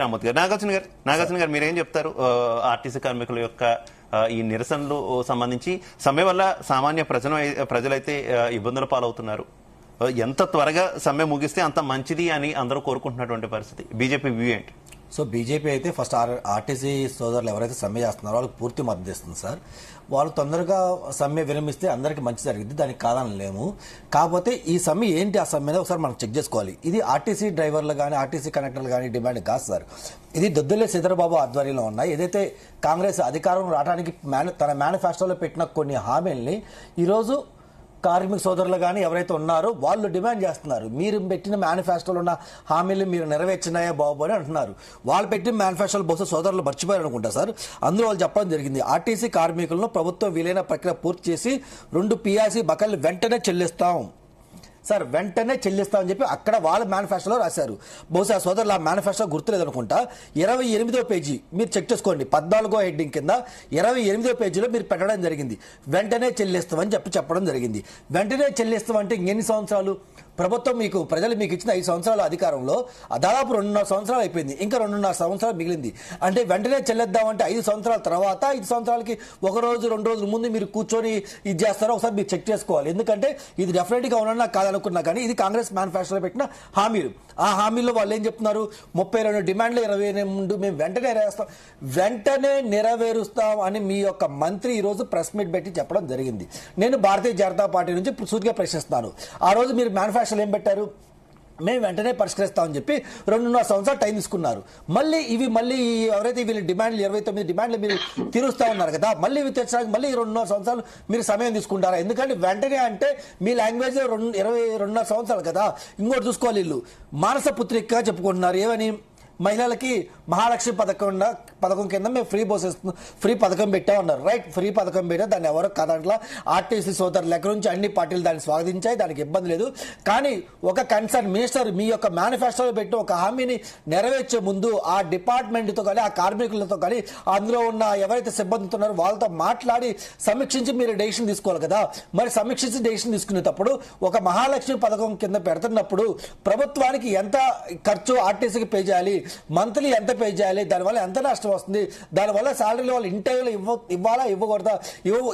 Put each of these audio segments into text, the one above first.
రామూర్తి గారు, నాగార్జున గారు మీరేం చెప్తారు? ఆర్టీసీ కార్మికుల యొక్క ఈ నిరసనలు సంబంధించి సమ్మె వల్ల సామాన్య ప్రజలైతే ఇబ్బందుల పాలవుతున్నారు. ఎంత త్వరగా సమ్మె ముగిస్తే అంత మంచిది అని అందరూ కోరుకుంటున్నటువంటి పరిస్థితి. బీజేపీ వ్యూ ఏంటి? సో బీజేపీ అయితే ఫస్ట్ ఆర్టీసీ సోదరులు ఎవరైతే సమ్మె చేస్తున్నారో వాళ్ళకి పూర్తి మద్దతు ఇస్తుంది సార్. వాళ్ళు తొందరగా సమ్మె విరమిస్తే అందరికీ మంచి జరిగింది, దానికి కాదని లేము. కాకపోతే ఈ సమ్మె ఏంటి, ఆ సమ్మె ఒకసారి మనం చెక్ చేసుకోవాలి. ఇది ఆర్టీసీ డ్రైవర్లు కానీ ఆర్టీసీ కండక్టర్లు కానీ డిమాండ్ కాదు సార్. ఇది దొద్దులే శ్రీధరబాబు ఆధ్వర్యంలో ఉన్నాయి. ఏదైతే కాంగ్రెస్ అధికారం రావడానికి తన మేనిఫెస్టోలో పెట్టిన కొన్ని హామీల్ని ఈరోజు కార్మిక సోదరులు కానీ ఎవరైతే ఉన్నారో వాళ్ళు డిమాండ్ చేస్తున్నారు. మీరు పెట్టిన మేనిఫెస్టోలో ఉన్న హామీలు మీరు నెరవేర్చినాయా బాబు అని అంటున్నారు. వాళ్ళు పెట్టిన మేనిఫెస్టోలు బహుశా సోదరులు మర్చిపోయారు అనుకుంటా సార్. అందులో వాళ్ళు చెప్పడం జరిగింది, ఆర్టీసీ కార్మికులను ప్రభుత్వం విలీన ప్రక్రియ పూర్తి చేసి 2 పిఆర్సీ బకాయిలు వెంటనే చెల్లిస్తాం సార్, వెంటనే చెల్లిస్తామని చెప్పి అక్కడ వాళ్ళ మేనిఫెస్టోలో రాశారు. బహుశా సోదరులు ఆ మేనిఫెస్టో గుర్తులేదనుకుంటా. 28వ పేజీ మీరు చెక్ చేసుకోండి. 14వ హెడ్డింగ్ కింద 28వ పేజీలో మీరు పెట్టడం జరిగింది, వెంటనే చెల్లిస్తామని చెప్పడం జరిగింది. వెంటనే చెల్లిస్తామంటే ఇంకెన్ని సంవత్సరాలు? ప్రభుత్వం ప్రజలు మీకు ఇచ్చిన 5 సంవత్సరాల అధికారంలో దాదాపు 2.5 సంవత్సరాలు అయిపోయింది, ఇంకా 2.5 సంవత్సరాలు మిగిలింది. అంటే వెంటనే చెల్లిద్దామంటే 5 సంవత్సరాల తర్వాత 5 సంవత్సరాలకి 1 రోజు 2 రోజుల ముందు మీరు కూర్చొని ఇది చేస్తారో ఒకసారి మీరు చెక్ చేసుకోవాలి. ఎందుకంటే ఇది డెఫినెట్గా అవునన్నా కాదనుకున్నా కానీ ఇది కాంగ్రెస్ మేనిఫెస్టోలో పెట్టిన హామీలు. ఆ హామీల్లో వాళ్ళు ఏం చెప్తున్నారు, 32 డిమాండ్లు 28 మేము వెంటనే నెరవేరుస్తాం అని మీ యొక్క మంత్రి ఈ రోజు ప్రెస్ మీట్ పెట్టి చెప్పడం జరిగింది. నేను భారతీయ జనతా పార్టీ నుంచి సూటిగా ప్రశ్నిస్తున్నాను, ఆ రోజు మీరు మేనిఫెస్టోలో ఏం పెట్టారు? మేము వెంటనే పరిష్కరిస్తామని చెప్పి 2.5 సంవత్సరాలు టైం తీసుకున్నారు. మళ్ళీ ఎవరైతే వీళ్ళ డిమాండ్లు 29 డిమాండ్లు మీరు తీరుస్తా ఉన్నారు కదా, మళ్ళీ ఇవి తెచ్చడానికి మళ్ళీ 2.5 సంవత్సరాలు మీరు సమయం తీసుకుంటారా? ఎందుకంటే వెంటనే అంటే మీ లాంగ్వేజ్ 2.5 సంవత్సరాలు కదా. ఇంకోటి చూసుకోవాలి, వీళ్ళు మానస పుత్రికగా చెప్పుకుంటున్నారు. ఏమని? మహిళలకి మహాలక్ష్మి పథకం కింద మేము ఫ్రీ పథకం పెట్టామన్నారు. రైట్, ఫ్రీ పథకం పెట్టా, దాన్ని ఎవరో కాదంట్లా. ఆర్టీసీ సోదరుల దగ్గర నుంచి అన్ని పార్టీలు దాన్ని స్వాగతించాయి, దానికి ఇబ్బంది లేదు. కానీ ఒక కన్సర్న్ మినిస్టర్ మీ యొక్క మేనిఫెస్టోలో పెట్టి ఒక హామీని నెరవేర్చే ముందు ఆ డిపార్ట్మెంట్తో కానీ ఆ కార్మికులతో కానీ అందులో ఉన్న ఎవరైతే సిబ్బందితో ఉన్నారో వాళ్ళతో మాట్లాడి సమీక్షించి మీరు డెసిషన్ తీసుకోవాలి కదా. మరి సమీక్షించి డెసిషన్ తీసుకునేటప్పుడు ఒక మహాలక్ష్మి పథకం కింద పెడుతున్నప్పుడు ప్రభుత్వానికి ఎంత ఖర్చు ఆర్టీసీకి పే చేయాలి, మంత్లీ ఎంత పే చేయాలి, దానివల్ల ఎంత నష్టం వస్తుంది, దానివల్ల శాలరీలు వాళ్ళు ఇంటర్వ్యూలో ఇవ్వాలా ఇవ్వకూడదా,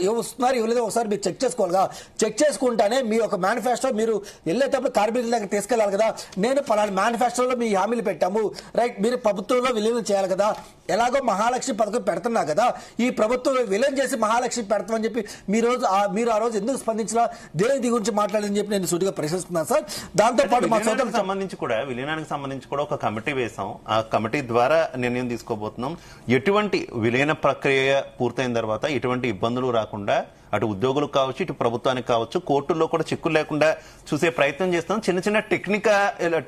ఇవ్వస్తున్నారు ఇవ్వలేదు ఒకసారి మీరు చెక్ చేసుకోవాలిగా. చెక్ చేసుకుంటానే మీ యొక్క మేనిఫెస్టో మీరు వెళ్ళేటప్పుడు కార్మికుల దగ్గర తీసుకెళ్ళాలి కదా. నేను పలానా మేనిఫెస్టోలో మీ హామీలు పెట్టాము, రైట్, మీరు ప్రభుత్వంలో విలీనం చేయాలి కదా. ఎలాగో మహాలక్ష్మి పథకం పెడుతున్నా కదా, ఈ ప్రభుత్వం విలీనం చేసి మహాలక్ష్మి పెడతామని చెప్పి మీరు ఆ రోజు ఎందుకు స్పందించినా, దేని గురించి మాట్లాడని చెప్పి నేను సూటిగా ప్రశ్నిస్తున్నాను సార్. దాంతో పాటు మా సోదరులకు సంబంధించి కూడా విలీనానికి సంబంధించి కూడా ఒక కమిటీ వేసాం. ఆ కమిటీ ద్వారా నిర్ణయం తీసుకోబోతున్నాం. ఎటువంటి విలీన ప్రక్రియ పూర్తయిన తర్వాత ఎటువంటి ఇబ్బందులు రాకుండా అటు ఉద్యోగులకు కావచ్చు ఇటు ప్రభుత్వానికి కావచ్చు కోర్టుల్లో కూడా చిక్కులు లేకుండా చూసే ప్రయత్నం చేస్తాం. చిన్న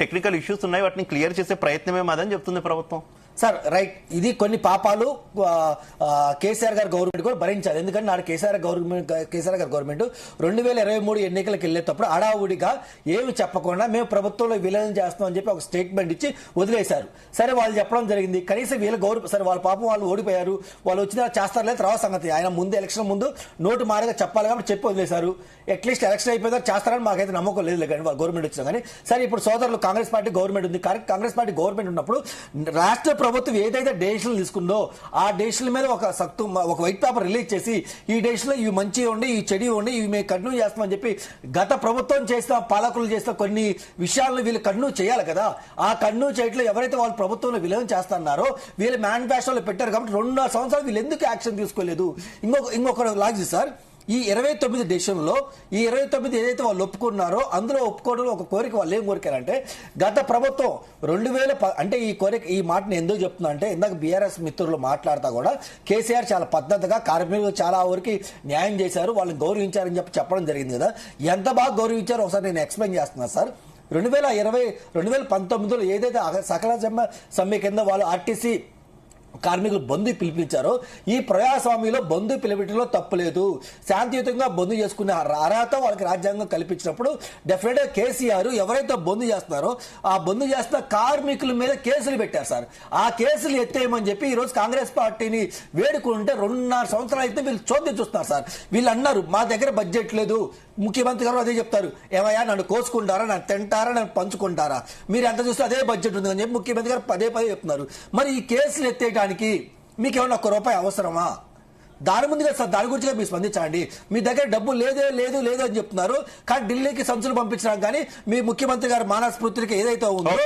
టెక్నికల్ ఇష్యూస్ ఉన్నాయి, వాటిని క్లియర్ చేసే ప్రయత్నమే మాదని చెప్తుంది ప్రభుత్వం. సార్ రైట్, ఇది కొన్ని పాపాలు కేసీఆర్ గారి గవర్నమెంట్ కూడా భరించాలి. ఎందుకంటే నాడు కేసీఆర్ గారి గవర్నమెంట్ 2023 ఎన్నికలకు వెళ్ళేటప్పుడు అడావుడిగా ఏమి చెప్పకుండా మేము ప్రభుత్వంలో విలీనం చేస్తామని చెప్పి ఒక స్టేట్మెంట్ ఇచ్చి వదిలేశారు. సరే, వాళ్ళు చెప్పడం జరిగింది, కనీసం వీళ్ళ సరే వాళ్ళ పాపం వాళ్ళు ఓడిపోయారు, వాళ్ళు వచ్చిన చేస్తారు లేదు తర్వాత సంగతి. ఆయన ముందు ఎలక్షన్ ముందు నోటు మారేగా చెప్పాలి కాబట్టి చెప్పి వదిలేశారు. అట్లీస్ట్ ఎలక్షన్ అయిపోయిందా చేస్తారని మాకైతే నమ్మకం లేదు కానీ వాళ్ళు గవర్నమెంట్ వచ్చినా కానీ. సరే, ఇప్పుడు సోదరులు కాంగ్రెస్ పార్టీ గవర్నమెంట్ ఉంది. కాంగ్రెస్ పార్టీ గవర్నమెంట్ ఉన్నప్పుడు రాష్ట్ర ప్రభుత్వం ఏదైతే డెసిషన్లు తీసుకుందో ఆ డెసిషన్ల మీద ఒక వైట్ పేపర్ రిలీజ్ చేసి ఈ డెసిషన్లో ఇవి మంచి ఉండి ఈ చెడి ఉండి ఇవి మేము కంటిన్యూ చేస్తామని చెప్పి గత ప్రభుత్వం చేసిన పాలకులు చేసిన కొన్ని విషయాలను వీళ్ళు కంటిన్యూ చేయాలి కదా. ఆ కంటిన్యూ చేయట్లో ఎవరైతే వాళ్ళు ప్రభుత్వంలో విలీనం చేస్తున్నారో వీళ్ళు మేనిఫెస్టోలో పెట్టారు కాబట్టి 2.5 సంవత్సరాలు వీళ్ళు ఎందుకు యాక్షన్ తీసుకోలేదు? ఇంకొక లాజిక్ సార్, ఈ 29 డెసిషన్లో ఈ 29 ఏదైతే వాళ్ళు ఒప్పుకున్నారో అందులో ఒప్పుకోవడంలో ఒక కోరిక వాళ్ళు ఏం కోరికారంటే, గత ప్రభుత్వం 2010 అంటే ఈ మాటను ఎందుకు చెప్తున్నా అంటే, ఇందాక బీఆర్ఎస్ మిత్రులు మాట్లాడతా కూడా కేసీఆర్ చాలా పద్ధతిగా కార్మికులు చాలా వరకు న్యాయం చేశారు, వాళ్ళని గౌరవించారని చెప్పడం జరిగింది కదా. ఎంత బాగా గౌరవించారో ఒకసారి నేను ఎక్స్ప్లెయిన్ చేస్తున్నాను సార్. 2019లో ఏదైతే సకల సమ్మె కింద వాళ్ళు ఆర్టీసీ కార్మికులు బంధు పిలిపించారో ఈ ప్రజాస్వామ్యంలో బంధు పిలిపించడంలో తప్పులేదు. శాంతియుతంగా బంధు చేసుకునే అర్హత వాళ్ళకి రాజ్యాంగం కల్పించినప్పుడు డెఫినెట్ గా కేసీఆర్ ఎవరైతే బంధు చేస్తున్నారో ఆ బంధు చేస్తున్న కార్మికుల మీద కేసులు పెట్టారు సార్. ఆ కేసులు ఎత్తేయమని చెప్పి ఈ రోజు కాంగ్రెస్ పార్టీని వేడుకుంటే 2.5 సంవత్సరాలు అయితే వీళ్ళు చోద్యం చూస్తున్నారు సార్. వీళ్ళు అన్నారు మా దగ్గర బడ్జెట్ లేదు, ముఖ్యమంత్రి గారు అదే చెప్తారు, ఏమయ్యా నన్ను కోసుకుంటారా, నన్ను తింటారా, నన్ను పంచుకుంటారా, మీరు ఎంత చూస్తే అదే బడ్జెట్ ఉంది అని చెప్పి ముఖ్యమంత్రి గారు పదే చెప్తున్నారు. మరి ఈ కేసులు ఎత్తేయడానికి మీకు ఏమన్నా ₹1 అవసరమా? దాని ముందుగా సార్ దాని గురించి మీరు స్పందించండి. మీ దగ్గర డబ్బు లేదు అని చెప్తున్నారు, కానీ ఢిల్లీకి సంచులు పంపించడానికి కానీ మీ ముఖ్యమంత్రి గారు మానవ స్ఫూర్తికి ఏదైతే ఉందో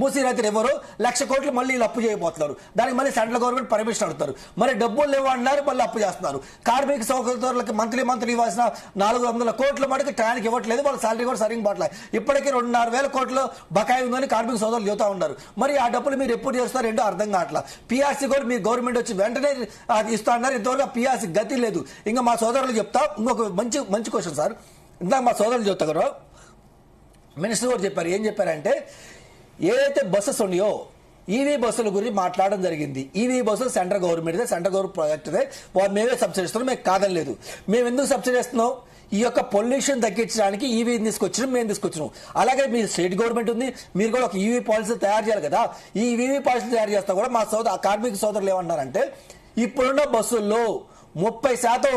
మూసీ రైతులు ఎవరు 1,00,000 కోట్లు మళ్ళీ వీళ్ళు అప్పు చేయబోతున్నారు. దానికి మళ్ళీ సెంట్రల్ గవర్నమెంట్ పర్మిషన్ అడుగుతారు. మరి డబ్బులు లేవు అన్నారు, మళ్ళీ అప్పు చేస్తున్నారు. కార్మిక సౌకర్యాలకు మంత్లీ ఇవ్వాల్సిన 400 కోట్ల మటుకు టయానికి ఇవ్వట్లేదు, వాళ్ళ సాలరీ కూడా సరిగ్గా పడలేదు. ఇప్పటికీ 2,500 కోట్లు బకాయి ఉందని కార్మిక సోదరులు చెబుతా ఉన్నారు. మరి ఆ డబ్బులు మీరు ఎప్పుడు చేస్తారు ఏంటో అర్థం కావట్లా. పిఆర్సీ కూడా మీ గవర్నమెంట్ వచ్చి వెంటనే ఇస్తా అన్నారు, ఇంతవరకు పిఆర్సీ గతి లేదు. ఇంకా మా సోదరులు చెప్తా ఇంకొక మంచి క్వశ్చన్ సార్. ఇందాక మా సోదరులు చెప్తా కదా, మినిస్టర్ కూడా చెప్పారు. ఏం చెప్పారంటే ఏదైతే బస్సెస్ ఉన్నాయో ఈవీ బస్సుల గురించి మాట్లాడడం జరిగింది. ఈవీ బస్సులు సెంట్రల్ గవర్నమెంట్ ప్రాజెక్ట్ మేమే సబ్సిడీ ఇస్తున్నాం, మేము కాదని లేదు. మేము ఎందుకు సబ్సిడీ ఇస్తున్నాం? ఈ యొక్క పొల్యూషన్ తగ్గించడానికి ఈవీ తీసుకొచ్చినాం, మేము తీసుకొచ్చినాం. అలాగే మీ స్టేట్ గవర్నమెంట్ ఉంది, మీరు కూడా ఒక ఈవీ పాలసీ తయారు చేయాలి కదా. ఈ ఈవీ పాలసీ తయారు చేస్తా కూడా మా కార్మిక సోదరులు ఏమన్నారంటే ఇప్పుడున్న బస్సుల్లో 30%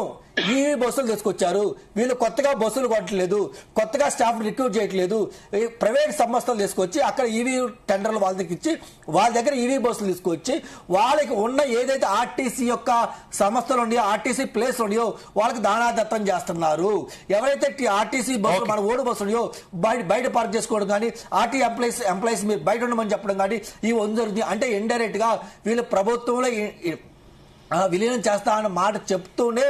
ఈవీ బస్సులు తీసుకొచ్చారు, వీళ్ళు కొత్తగా బస్సులు కొట్టలేదు, కొత్తగా స్టాఫ్ రిక్రూట్ చేయట్లేదు, ప్రైవేట్ సంస్థలు తీసుకొచ్చి అక్కడ ఈవీ టెండర్లు వాళ్ళ దగ్గర ఇచ్చి వాళ్ళ దగ్గర ఈవీ బస్సులు తీసుకొచ్చి వాళ్ళకి ఉన్న ఏదైతే ఆర్టీసీ యొక్క సంస్థలు ఉన్నాయో ఆర్టీసీ ప్లేస్ ఉన్నాయో వాళ్ళకి దానాదత్తం చేస్తున్నారు. ఎవరైతే ఆర్టీసీ బస్సులు మన ఓడు బస్సులు ఉన్నాయో బయట పార్క్ చేసుకోవడం కానీ ఆర్టీ ఎంప్లాయీస్ మీరు బయట ఉండమని చెప్పడం కానీ ఇవి జరుగుతుంది. అంటే ఇండైరెక్ట్ గా వీళ్ళు ప్రభుత్వంలో విలీనం చేస్తా అన్న మాట చెప్తూనే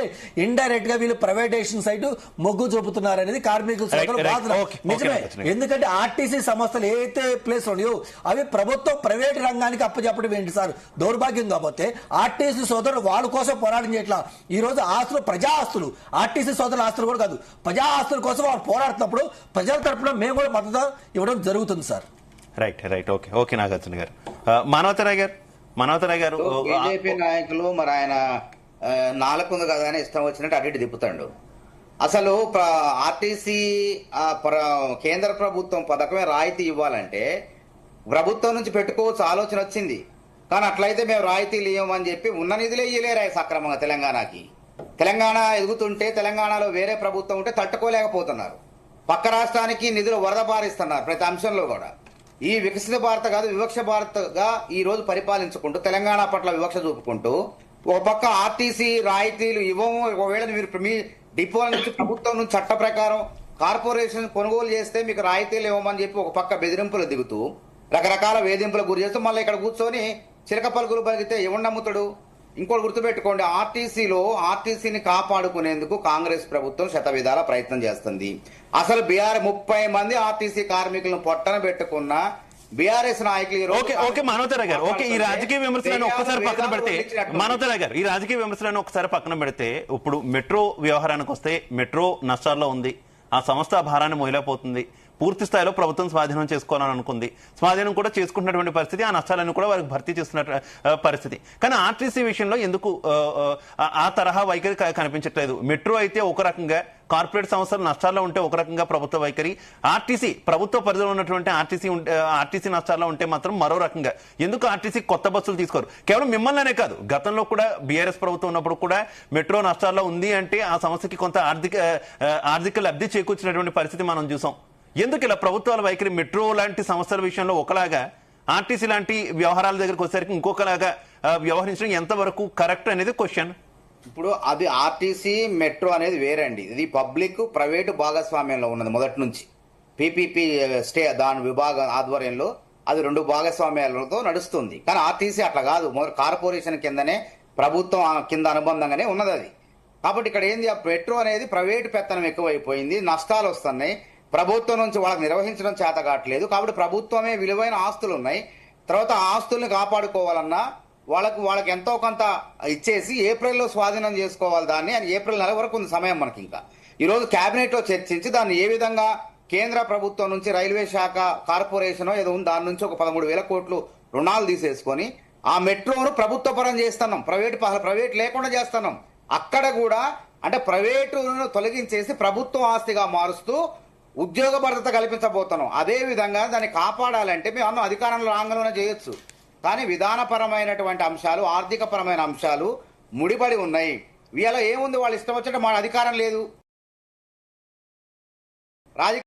ఇండైరెక్ట్ గా వీళ్ళు ప్రైవేటైజేషన్ సైడ్ మొగ్గు చూపుతున్నారు అనేది కార్మికుల సోదరుల వాదన. నిజమే, ఎందుకంటే ఆర్టీసీ సంస్థలు ఏదైతే ప్లేస్ ఉన్నాయో అవి ప్రభుత్వం ప్రైవేట్ రంగానికి అప్పచెప్పడం ఏంటి సార్ దౌర్భాగ్యం. కాకపోతే ఆర్టీసీ సోదరులు వాళ్ళ కోసం పోరాటం చేయట్లా. ఈ రోజు ఆస్తులు ప్రజా ఆస్తులు, ఆర్టీసీ సోదరుల ఆస్తులు కూడా కాదు, ప్రజా ఆస్తుల కోసం వాళ్ళు పోరాడుతున్నప్పుడు ప్రజల తరఫున మేము కూడా మద్దతు ఇవ్వడం జరుగుతుంది సార్. రైట్ ఓకే నాగార్జున గారు. మనోహరరావు గారు, బీజేపీ నాయకులు మరి ఆయన నాలుగుంది కదా అని ఇష్టం వచ్చినట్టు అటు ఇటు తిప్పుతాడు. అసలు ఆర్టీసీ కేంద్ర ప్రభుత్వం పథకమే రాయితీ ఇవ్వాలంటే ప్రభుత్వం నుంచి పెట్టుకోవచ్చు ఆలోచన వచ్చింది. కానీ అట్లయితే మేము రాయితీలు ఇవ్వమని చెప్పి ఉన్న నిధులే ఇవ్వలేరు సక్రమంగా తెలంగాణకి. తెలంగాణ ఎదుగుతుంటే తెలంగాణలో వేరే ప్రభుత్వం ఉంటే తట్టుకోలేకపోతున్నారు. పక్క రాష్ట్రానికి నిధులు వరద పారిస్తున్నారు ప్రతి అంశంలో కూడా. ఈ వికసిత భారత్ కాదు వివక్ష భారత్ గా ఈ రోజు పరిపాలించుకుంటూ తెలంగాణ పట్ల వివక్ష చూపుకుంటూ ఒక పక్క ఆర్టీసీ రాయితీలు ఇవ్వము, ఒకవేళ మీరు మీ డిపోల నుంచి ప్రభుత్వం నుంచి చట్ట ప్రకారం కార్పొరేషన్ కొనుగోలు చేస్తే మీకు రాయితీలు ఇవ్వమని చెప్పి ఒక పక్క బెదిరింపులు దిగుతూ రకరకాల వేధింపులకు గురి చేస్తూ మళ్ళీ ఇక్కడ కూర్చొని చిలక పలుకులు పలికితే ఎవడు నమ్ముతాడు? ఇంకోటి గుర్తుపెట్టుకోండి, ఆర్టీసీని కాపాడుకునేందుకు కాంగ్రెస్ ప్రభుత్వం శతవిధాల ప్రయత్నం చేస్తుంది. అసలు 30 మంది ఆర్టీసీ కార్మికులను పొట్టన పెట్టుకున్న బీఆర్ఎస్ నాయకులు ఈ రాజకీయ విమర్శలను ఒకసారి పక్కన పెడితే ఇప్పుడు మెట్రో వ్యవహారానికి వస్తే మెట్రో నష్టాల్లో ఉంది, ఆ సంస్థ భారాన్ని మోయలేకపోతుంది, పూర్తి స్థాయిలో ప్రభుత్వం స్వాధీనం చేసుకోవాలని అనుకుంది, స్వాధీనం కూడా చేసుకుంటున్నటువంటి పరిస్థితి, ఆ నష్టాలను కూడా వారికి భర్తీ చేస్తున్న పరిస్థితి. కానీ ఆర్టీసీ విషయంలో ఎందుకు ఆ తరహా వైఖరి కనిపించట్లేదు? మెట్రో అయితే ఒక రకంగా, కార్పొరేట్ సంస్థలు నష్టాల్లో ఉంటే ఒక రకంగా ప్రభుత్వ వైఖరి, ఆర్టీసీ ప్రభుత్వ పరిధిలో ఉన్నటువంటి ఆర్టీసీ నష్టాల్లో ఉంటే మాత్రం మరో రకంగా. ఎందుకు ఆర్టీసీ కొత్త బస్సులు తీసుకోరు? కేవలం మిమ్మల్నే కాదు, గతంలో కూడా బీఆర్ఎస్ ప్రభుత్వం ఉన్నప్పుడు కూడా మెట్రో నష్టాల్లో ఉంది అంటే ఆ సంస్థకి కొంత ఆర్థిక లబ్ధి చేకూర్చినటువంటి పరిస్థితి మనం చూసాం. ఎందుకు ఇలా ప్రభుత్వాల వైఖరి మెట్రో లాంటి సంస్థల విషయంలో ఒకలాగా, ఆర్టీసీ లాంటి వ్యవహారాల దగ్గరకు వచ్చేసరికి ఇంకొకలాగా వ్యవహరించడం ఎంతవరకు కరెక్ట్ అనేది క్వశ్చన్. ఇప్పుడు అది ఆర్టీసీ మెట్రో అనేది వేరండి. ఇది పబ్లిక్ ప్రైవేటు భాగస్వామ్యంలో ఉన్నది మొదటి నుంచి. పీపీపీ దాని విభాగం ఆధ్వర్యంలో అది 2 భాగస్వామ్యాలతో నడుస్తుంది. కానీ ఆర్టీసీ అట్లా కాదు, మొదటి కార్పొరేషన్ కిందనే ప్రభుత్వం కింద అనుబంధంగానే ఉన్నది అది. కాబట్టి ఇక్కడ ఏంది, ఆ మెట్రో అనేది ప్రైవేటు పెత్తనం ఎక్కువైపోయింది, నష్టాలు వస్తున్నాయి, ప్రభుత్వం నుంచి వాళ్ళకి నిర్వహించడం చేత కావట్లేదు. కాబట్టి ప్రభుత్వమే విలువైన ఆస్తులు ఉన్నాయి, తర్వాత ఆస్తుల్ని కాపాడుకోవాలన్నా వాళ్ళకి ఎంతో కొంత ఇచ్చేసి ఏప్రిల్లో స్వాధీనం చేసుకోవాలి దాన్ని. అని ఏప్రిల్ నెల వరకు ఉంది సమయం మనకి. ఇంకా ఈరోజు కేబినెట్ లో చర్చించి దాన్ని ఏ విధంగా కేంద్ర ప్రభుత్వం నుంచి రైల్వే శాఖ కార్పొరేషన్ ఏదో ఉంది దాని నుంచి ఒక 13,000 కోట్లు రుణాలు తీసేసుకొని ఆ మెట్రోను ప్రభుత్వ పరం చేస్తున్నాం, ప్రైవేట్ లేకుండా చేస్తున్నాం. అక్కడ కూడా అంటే ప్రైవేటును తొలగించేసి ప్రభుత్వ ఆస్తిగా మారుస్తూ ఉద్యోగ భద్రత కల్పించబోతున్నాం. అదే విధంగా దాన్ని కాపాడాలంటే మేము అన్న అధికారంలో రాంగంలోనే చేయొచ్చు, కానీ విధానపరమైనటువంటి అంశాలు, ఆర్థిక పరమైన అంశాలు ముడిపడి ఉన్నాయి. వీళ్ళ ఏముంది, వాళ్ళు ఇష్టం వచ్చినట్టు మన అధికారం లేదు. రాజకీయ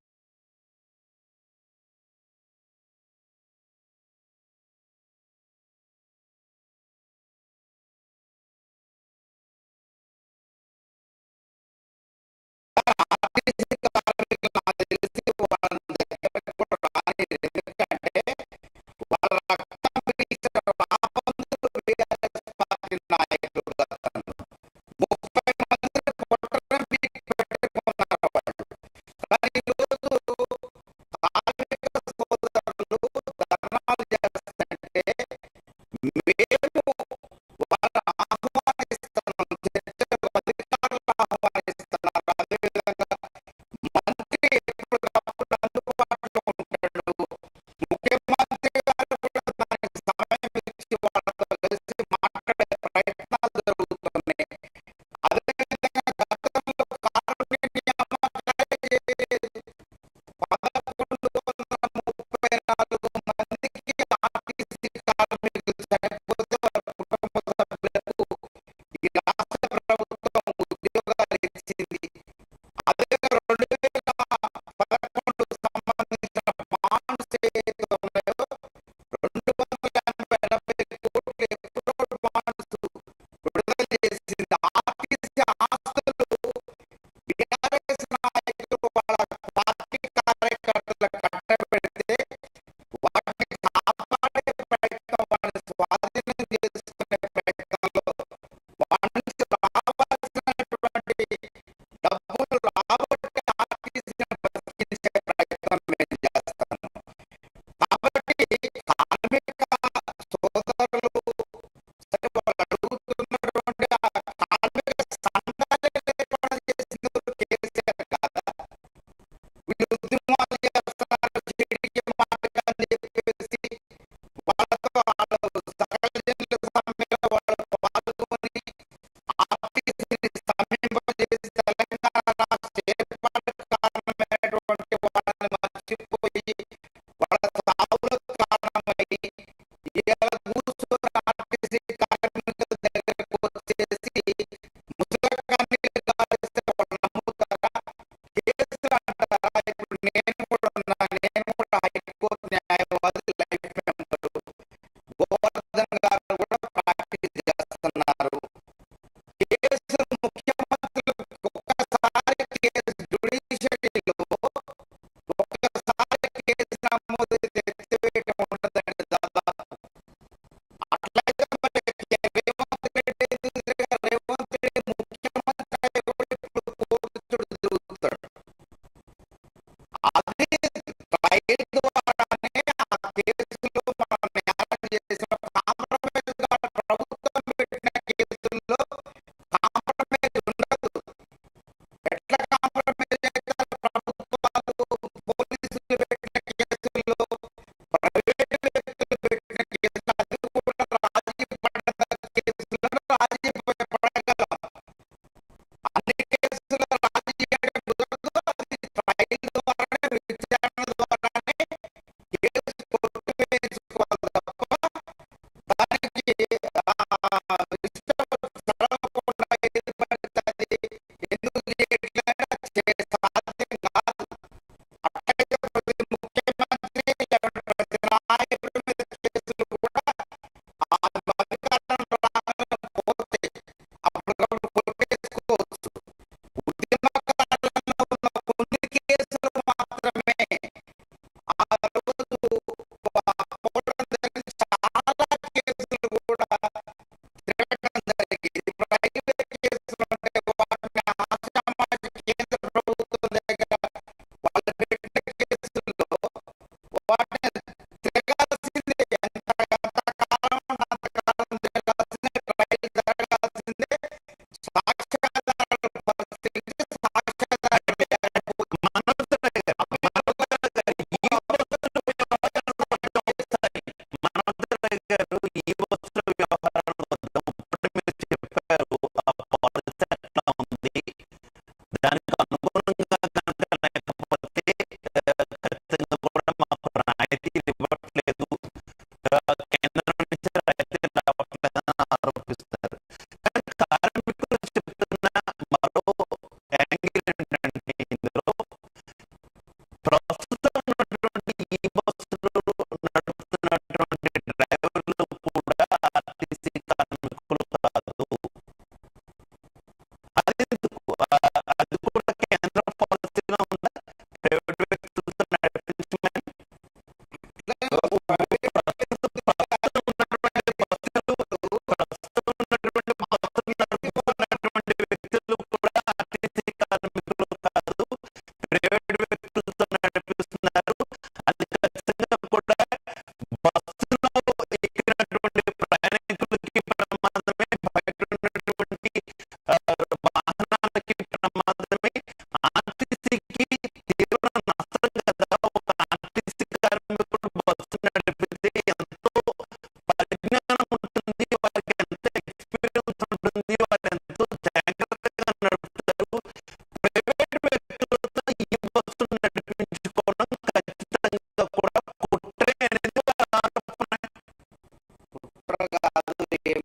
ఏం